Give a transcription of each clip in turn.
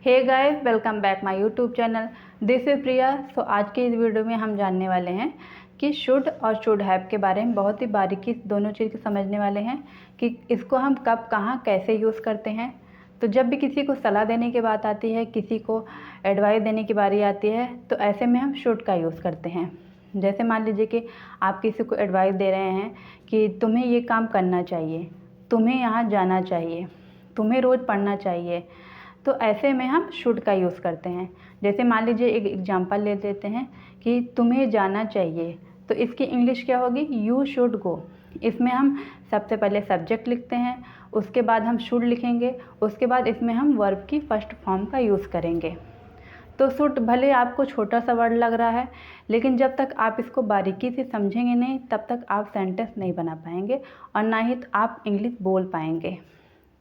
Hey guys, welcome back my YouTube channel. This is Priya. So आज की इस video में हम जानने वाले हैं कि शुड और शुड हैव के बारे में बहुत ही बारीकी से दोनों चीज़ समझने वाले हैं कि इसको हम कब कहाँ कैसे यूज़ करते हैं। तो जब भी किसी को सलाह देने की बात आती है, किसी को एडवाइस देने की बारी आती है, तो ऐसे में हम शुड का यूज़ करते हैं। जैसे मान लीजिए कि आप किसी को एडवाइस दे रहे हैं कि तुम्हें ये काम करना चाहिए, तुम्हें यहाँ जाना चाहिए, तुम्हें रोज़ पढ़ना चाहिए, तो ऐसे में हम शुड का यूज़ करते हैं। जैसे मान लीजिए एक एग्जांपल ले लेते हैं कि तुम्हें जाना चाहिए, तो इसकी इंग्लिश क्या होगी? You should go. इसमें हम सबसे पहले सब्जेक्ट लिखते हैं, उसके बाद हम शुड लिखेंगे, उसके बाद इसमें हम वर्ब की फर्स्ट फॉर्म का यूज़ करेंगे। तो शुड भले आपको छोटा सा वर्ड लग रहा है, लेकिन जब तक आप इसको बारीकी से समझेंगे नहीं, तब तक आप सेंटेंस नहीं बना पाएंगे और ना ही आप इंग्लिश बोल पाएंगे।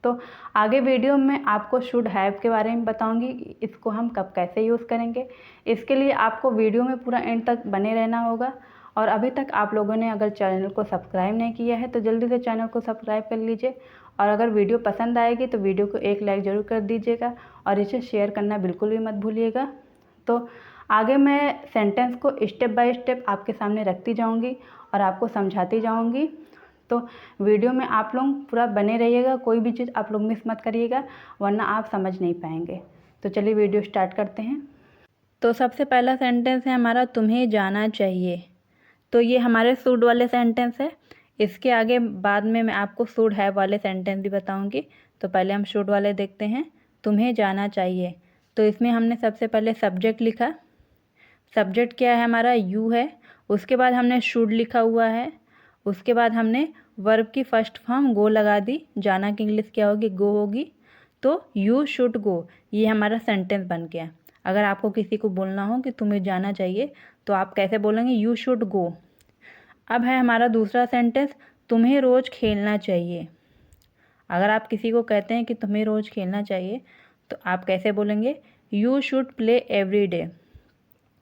तो आगे वीडियो में आपको शुड हैव के बारे में बताऊंगी, इसको हम कब कैसे यूज़ करेंगे। इसके लिए आपको वीडियो में पूरा एंड तक बने रहना होगा। और अभी तक आप लोगों ने अगर चैनल को सब्सक्राइब नहीं किया है तो जल्दी से चैनल को सब्सक्राइब कर लीजिए। और अगर वीडियो पसंद आएगी तो वीडियो को एक लाइक ज़रूर कर दीजिएगा और इसे शेयर करना बिल्कुल भी मत भूलिएगा। तो आगे मैं सेंटेंस को स्टेप बाय स्टेप आपके सामने रखती जाऊँगी और आपको समझाती जाऊँगी। तो वीडियो में आप लोग पूरा बने रहिएगा, कोई भी चीज़ आप लोग मिस मत करिएगा, वरना आप समझ नहीं पाएंगे। तो चलिए वीडियो स्टार्ट करते हैं। तो सबसे पहला सेंटेंस है हमारा, तुम्हें जाना चाहिए। तो ये हमारे शुड वाले सेंटेंस है। इसके आगे बाद में मैं आपको शुड हैव वाले सेंटेंस भी बताऊंगी। तो पहले हम शुड वाले देखते हैं। तुम्हें जाना चाहिए, तो इसमें हमने सबसे पहले सब्जेक्ट लिखा। सब्जेक्ट क्या है हमारा? यू है। उसके बाद हमने शुड लिखा हुआ है। उसके बाद हमने वर्ब की फर्स्ट फॉर्म गो लगा दी। जाना की इंग्लिश क्या होगी? गो होगी। तो यू शुड गो, ये हमारा सेंटेंस बन गया। अगर आपको किसी को बोलना हो कि तुम्हें जाना चाहिए, तो आप कैसे बोलेंगे? You should go. अब है हमारा दूसरा सेंटेंस, तुम्हें रोज़ खेलना चाहिए। अगर आप किसी को कहते हैं कि तुम्हें रोज़ खेलना चाहिए, तो आप कैसे बोलेंगे? You should play every day.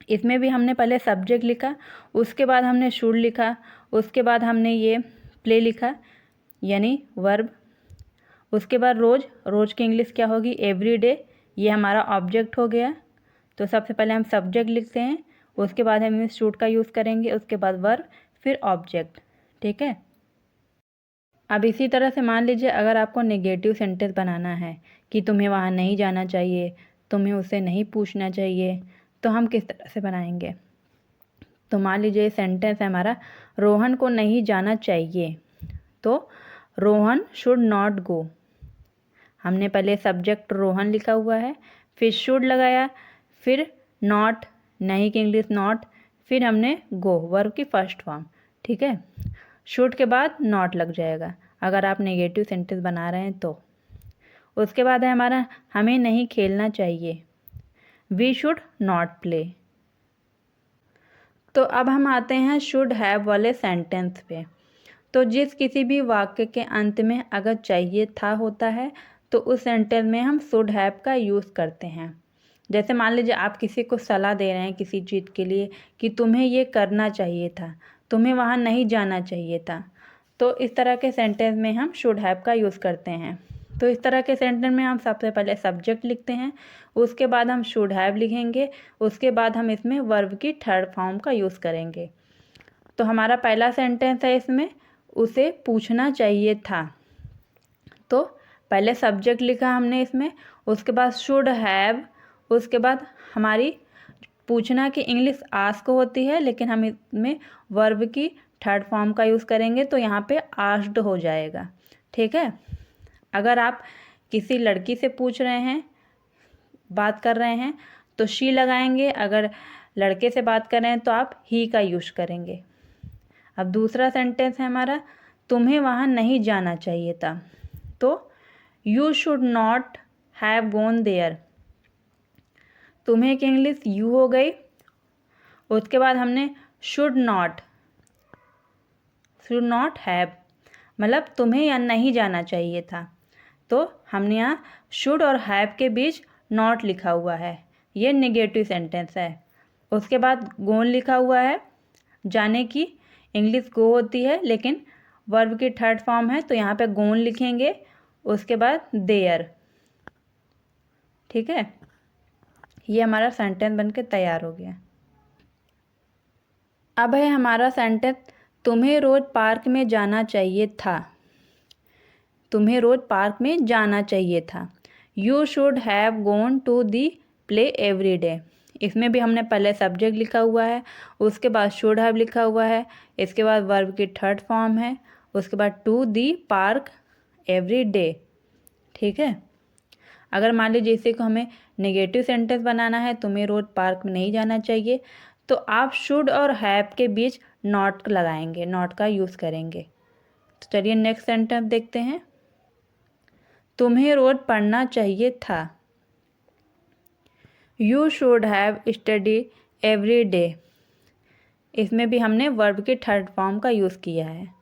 इसमें भी हमने पहले सब्जेक्ट लिखा, उसके बाद हमने शुड लिखा, उसके बाद हमने ये प्ले लिखा यानी वर्ब। उसके बाद रोज़, रोज़ की इंग्लिश क्या होगी? Every day. ये हमारा ऑब्जेक्ट हो गया। तो सबसे पहले हम सब्जेक्ट लिखते हैं, उसके बाद हम शुड का यूज़ करेंगे, उसके बाद वर्ब, फिर ऑब्जेक्ट। ठीक है। अब इसी तरह से मान लीजिए अगर आपको नेगेटिव सेंटेंस बनाना है कि तुम्हें वहाँ नहीं जाना चाहिए, तुम्हें उससे नहीं पूछना चाहिए, तो हम किस तरह से बनाएंगे? तो मान लीजिए सेंटेंस है हमारा, रोहन को नहीं जाना चाहिए। तो रोहन शुड नॉट गो। हमने पहले सब्जेक्ट रोहन लिखा हुआ है, फिर शुड लगाया, फिर नॉट, नहीं की इंग्लिश नॉट, फिर हमने गो, वर्ब की फर्स्ट फॉर्म। ठीक है। शुड के बाद नॉट लग जाएगा अगर आप नेगेटिव सेंटेंस बना रहे हैं तो। उसके बाद है हमारा, हमें नहीं खेलना चाहिए। We should not play. तो अब हम आते हैं शुड हैव वाले सेंटेंस पे। तो जिस किसी भी वाक्य के अंत में अगर चाहिए था होता है, तो उस सेंटेंस में हम शुड हैव का यूज़ करते हैं। जैसे मान लीजिए आप किसी को सलाह दे रहे हैं किसी चीज़ के लिए कि तुम्हें ये करना चाहिए था, तुम्हें वहाँ नहीं जाना चाहिए था, तो इस तरह के सेंटेंस में हम शुड हैव का यूज़ करते हैं। तो इस तरह के सेंटेंस में हम सबसे पहले सब्जेक्ट लिखते हैं, उसके बाद हम शुड हैव लिखेंगे, उसके बाद हम इसमें वर्ब की थर्ड फॉर्म का यूज़ करेंगे। तो हमारा पहला सेंटेंस है इसमें, उसे पूछना चाहिए था। तो पहले सब्जेक्ट लिखा हमने इसमें, उसके बाद शुड हैव, उसके बाद हमारी पूछना की इंग्लिश आस्क होती है, लेकिन हम इसमें वर्ब की थर्ड फॉर्म का यूज़ करेंगे, तो यहाँ पे आस्क्ड हो जाएगा। ठीक है। अगर आप किसी लड़की से पूछ रहे हैं, बात कर रहे हैं, तो शी लगाएंगे। अगर लड़के से बात कर रहे हैं तो आप ही का यूज़ करेंगे। अब दूसरा सेंटेंस है हमारा, तुम्हें वहाँ नहीं जाना चाहिए था। तो you should not have gone there. तुम्हें की इंग्लिश यू हो गई। उसके बाद हमने शुड नॉट हैव, मतलब तुम्हें यहाँ नहीं जाना चाहिए था। तो हमने यहाँ शुड और हैव के बीच नॉट लिखा हुआ है, ये नेगेटिव सेंटेंस है। उसके बाद गोन लिखा हुआ है, जाने की इंग्लिश गो होती है, लेकिन वर्ब की थर्ड फॉर्म है, तो यहाँ पे गोन लिखेंगे। उसके बाद देयर। ठीक है। ये हमारा सेंटेंस बन के तैयार हो गया। अब है हमारा सेंटेंस, तुम्हें रोज़ पार्क में जाना चाहिए था। तुम्हें रोज़ पार्क में जाना चाहिए था। You should have gone to the play every day. इसमें भी हमने पहले सब्जेक्ट लिखा हुआ है, उसके बाद शुड हैव लिखा हुआ है, इसके बाद वर्ब की थर्ड फॉर्म है, उसके बाद to the park every day. ठीक है। अगर मान लीजिए इसी को हमें नेगेटिव सेंटेंस बनाना है, तुम्हें रोज़ पार्क में नहीं जाना चाहिए, तो आप शुड और हैव के बीच नॉट लगाएंगे, नॉट का यूज़ करेंगे। तो चलिए नेक्स्ट सेंटेंस देखते हैं। तुम्हें रोज़ पढ़ना चाहिए था। You should have study every day. इसमें भी हमने वर्ब की थर्ड फॉर्म का यूज़ किया है।